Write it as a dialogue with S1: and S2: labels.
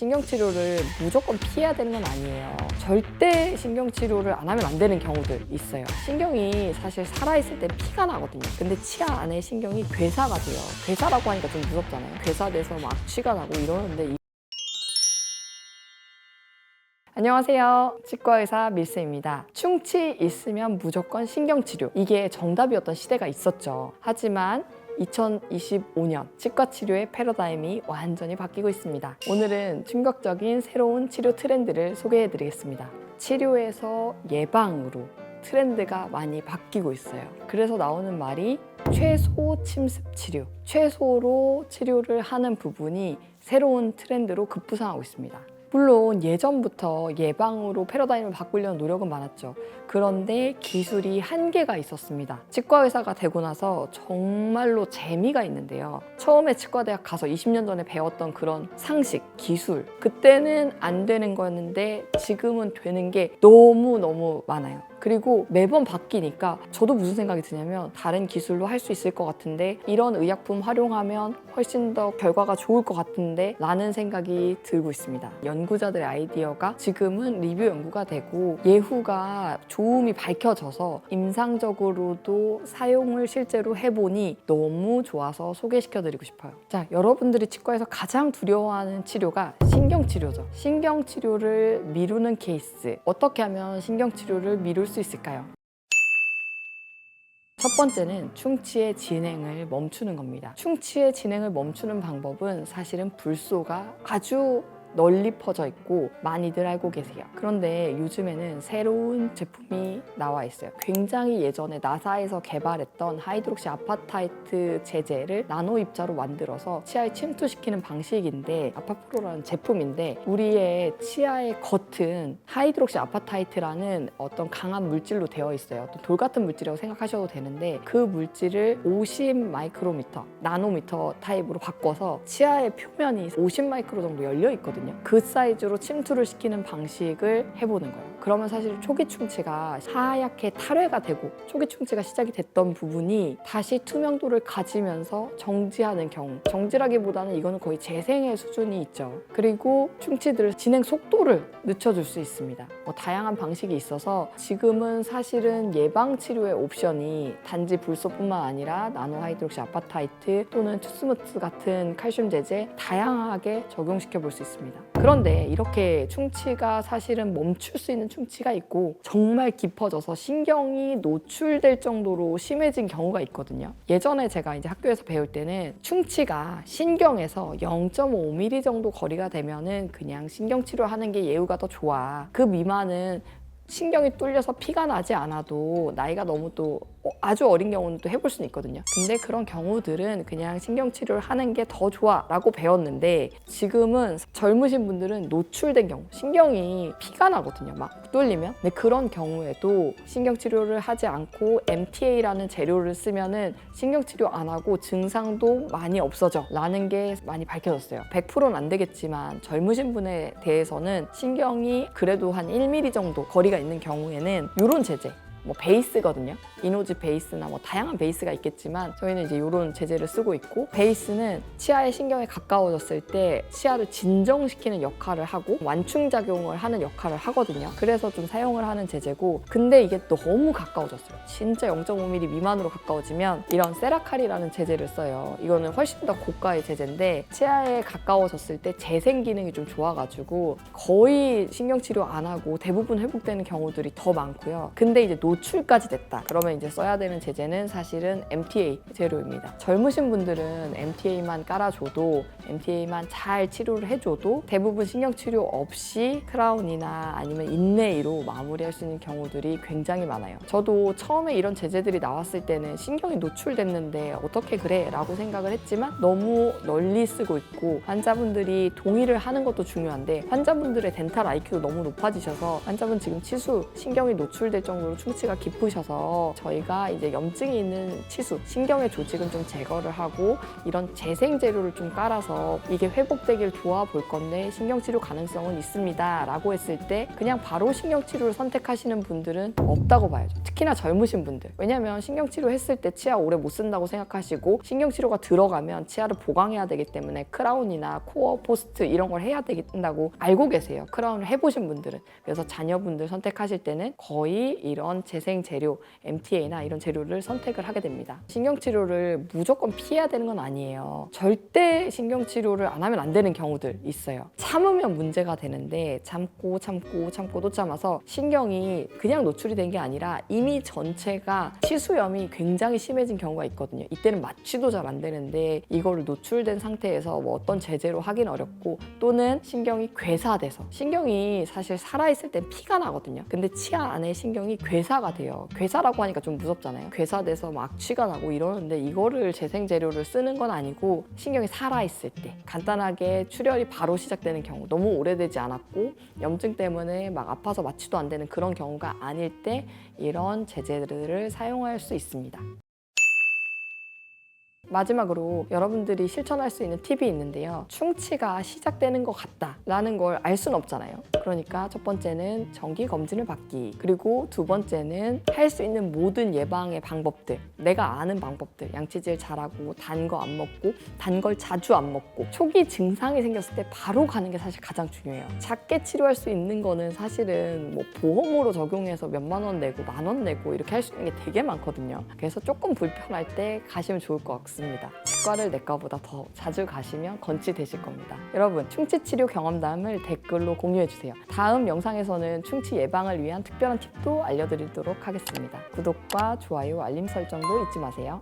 S1: 신경치료를 무조건 피해야 되는 건 아니에요. 절대 신경치료를 안 하면 안 되는 경우들 있어요. 신경이 사실 살아있을 때 피가 나거든요. 근데 치아 안에 신경이 괴사가 돼요. 괴사라고 하니까 좀 무섭잖아요. 괴사돼서 막 악취가 나고 이러는데 안녕하세요. 치과의사 밀스입니다. 충치 있으면 무조건 신경치료. 이게 정답이었던 시대가 있었죠. 하지만 2025년 치과 치료의 패러다임이 완전히 바뀌고 있습니다. 오늘은 충격적인 새로운 치료 트렌드를 소개해 드리겠습니다. 치료에서 예방으로 트렌드가 많이 바뀌고 있어요. 그래서 나오는 말이 최소 침습 치료. 최소로 치료를 하는 부분이 새로운 트렌드로 급부상하고 있습니다. 물론 예전부터 예방으로 패러다임을 바꾸려는 노력은 많았죠. 그런데 기술이 한계가 있었습니다. 치과의사가 되고 나서 정말로 재미가 있는데요. 처음에 치과대학 가서 20년 전에 배웠던 그런 상식, 기술, 그때는 안 되는 거였는데 지금은 되는 게 너무너무 많아요. 그리고 매번 바뀌니까 저도 무슨 생각이 드냐면 다른 기술로 할 수 있을 것 같은데 이런 의약품 활용하면 훨씬 더 결과가 좋을 것 같은데 라는 생각이 들고 있습니다. 연구자들의 아이디어가 지금은 리뷰 연구가 되고 예후가 좋음이 밝혀져서 임상적으로도 사용을 실제로 해보니 너무 좋아서 소개시켜드리고 싶어요. 자, 여러분들이 치과에서 가장 두려워하는 치료가 신경치료죠. 신경치료를 미루는 케이스. 어떻게 하면 신경치료를 미룰 수 있을까요? 첫 번째는 충치의 진행을 멈추는 겁니다. 충치의 진행을 멈추는 방법은 사실은 불소가 아주 널리 퍼져 있고 많이들 알고 계세요. 그런데 요즘에는 새로운 제품이 나와 있어요. 굉장히 예전에 나사에서 개발했던 하이드록시 아파타이트 제제를 나노 입자로 만들어서 치아에 침투시키는 방식인데 아파프로라는 제품인데 우리의 치아의 겉은 하이드록시 아파타이트라는 어떤 강한 물질로 되어 있어요. 돌 같은 물질이라고 생각하셔도 되는데 그 물질을 50 마이크로미터, 나노미터 타입으로 바꿔서 치아의 표면이 50 마이크로 정도 열려 있거든요. 그 사이즈로 침투를 시키는 방식을 해보는 거예요. 그러면 사실 초기 충치가 하얗게 탈회가 되고 초기 충치가 시작이 됐던 부분이 다시 투명도를 가지면서 정지하는 경우, 정지라기보다는 이거는 거의 재생의 수준이 있죠. 그리고 충치들 진행 속도를 늦춰줄 수 있습니다. 다양한 방식이 있어서 지금은 사실은 예방치료의 옵션이 단지 불소뿐만 아니라 나노하이드록시 아파타이트 또는 투스무트 같은 칼슘 제제 다양하게 적용시켜 볼 수 있습니다. 그런데 이렇게 충치가 사실은 멈출 수 있는 충치가 있고 정말 깊어져서 신경이 노출될 정도로 심해진 경우가 있거든요. 예전에 제가 이제 학교에서 배울 때는 충치가 신경에서 0.5mm 정도 거리가 되면은 그냥 신경치료하는 게 예후가 더 좋아. 그 미만은 신경이 뚫려서 피가 나지 않아도 나이가 너무 또 아주 어린 경우는 또 해볼 수는 있거든요. 근데 그런 경우들은 그냥 신경치료를 하는 게 더 좋아 라고 배웠는데 지금은 젊으신 분들은 노출된 경우 신경이 피가 나거든요. 막 뚫리면. 근데 그런 경우에도 신경치료를 하지 않고 MTA라는 재료를 쓰면은 신경치료 안 하고 증상도 많이 없어져 라는 게 많이 밝혀졌어요. 100%는 안 되겠지만 젊으신 분에 대해서는 신경이 그래도 한 1mm 정도 거리가 있는 경우에는 이런 제제 베이스거든요. 이노즈 베이스나 다양한 베이스가 있겠지만 저희는 이제 이런 제제를 쓰고 있고 베이스는 치아의 신경에 가까워졌을 때 치아를 진정시키는 역할을 하고 완충작용을 하는 역할을 하거든요. 그래서 좀 사용을 하는 제제고 근데 이게 너무 가까워졌어요. 진짜 0.5mm 미만으로 가까워지면 이런 세라칼이라는 제제를 써요. 이거는 훨씬 더 고가의 제제인데 치아에 가까워졌을 때 재생 기능이 좀 좋아가지고 거의 신경치료 안 하고 대부분 회복되는 경우들이 더 많고요. 근데 이제 노출까지 됐다. 그러면 이제 써야 되는 제제는 사실은 MTA 재료입니다. 젊으신 분들은 MTA만 깔아줘도 MTA만 잘 치료를 해줘도 대부분 신경치료 없이 크라운이나 아니면 인레이로 마무리할 수 있는 경우들이 굉장히 많아요. 저도 처음에 이런 제제들이 나왔을 때는 신경이 노출됐는데 어떻게 그래? 라고 생각을 했지만 너무 널리 쓰고 있고 환자분들이 동의를 하는 것도 중요한데 환자분들의 덴탈 IQ도 너무 높아지셔서 환자분 지금 치수 신경이 노출될 정도로 충치 충치가 깊으셔서 저희가 이제 염증이 있는 치수, 신경의 조직은 좀 제거를 하고 이런 재생 재료를 좀 깔아서 이게 회복되길 도와볼 건데 신경치료 가능성은 있습니다 라고 했을 때 그냥 바로 신경치료를 선택하시는 분들은 없다고 봐야죠. 특히나 젊으신 분들. 왜냐면 신경치료 했을 때 치아 오래 못 쓴다고 생각하시고 신경치료가 들어가면 치아를 보강해야 되기 때문에 크라운이나 코어, 포스트 이런 걸 해야 된다고 알고 계세요. 크라운을 해보신 분들은. 그래서 자녀분들 선택하실 때는 거의 이런 재생 재료, MTA나 이런 재료를 선택을 하게 됩니다. 신경치료를 무조건 피해야 되는 건 아니에요. 절대 신경치료를 안 하면 안 되는 경우들 있어요. 참으면 문제가 되는데 참고 또 참아서 신경이 그냥 노출이 된 게 아니라 이미 전체가 치수염이 굉장히 심해진 경우가 있거든요. 이때는 마취도 잘 안 되는데 이거를 노출된 상태에서 뭐 어떤 제재로 하긴 어렵고 또는 신경이 괴사돼서 신경이 사실 살아있을 땐 피가 나거든요. 근데 치아 안에 신경이 괴사가 돼요. 괴사라고 하니까 좀 무섭잖아요. 괴사돼서 막 악취가 나고 이러는데 이거를 재생 재료를 쓰는 건 아니고 신경이 살아있을 때 간단하게 출혈이 바로 시작되는 경우 너무 오래되지 않았고 염증 때문에 막 아파서 마취도 안 되는 그런 경우가 아닐 때 이런 제재들을 사용할 수 있습니다. 마지막으로 여러분들이 실천할 수 있는 팁이 있는데요. 충치가 시작되는 것 같다라는 걸 알 수는 없잖아요. 그러니까 첫 번째는 정기 검진을 받기, 그리고 두 번째는 할 수 있는 모든 예방의 방법들, 내가 아는 방법들, 양치질 잘하고 단 거 안 먹고 단 걸 자주 안 먹고 초기 증상이 생겼을 때 바로 가는 게 사실 가장 중요해요. 작게 치료할 수 있는 거는 사실은 뭐 보험으로 적용해서 몇만 원 내고 만 원 내고 이렇게 할 수 있는 게 되게 많거든요. 그래서 조금 불편할 때 가시면 좋을 것 같습니다. 치과를 내과보다 더 자주 가시면 건치 되실 겁니다. 여러분, 충치 치료 경험담을 댓글로 공유해주세요. 다음 영상에서는 충치 예방을 위한 특별한 팁도 알려드리도록 하겠습니다. 구독과 좋아요, 알림 설정도 잊지 마세요.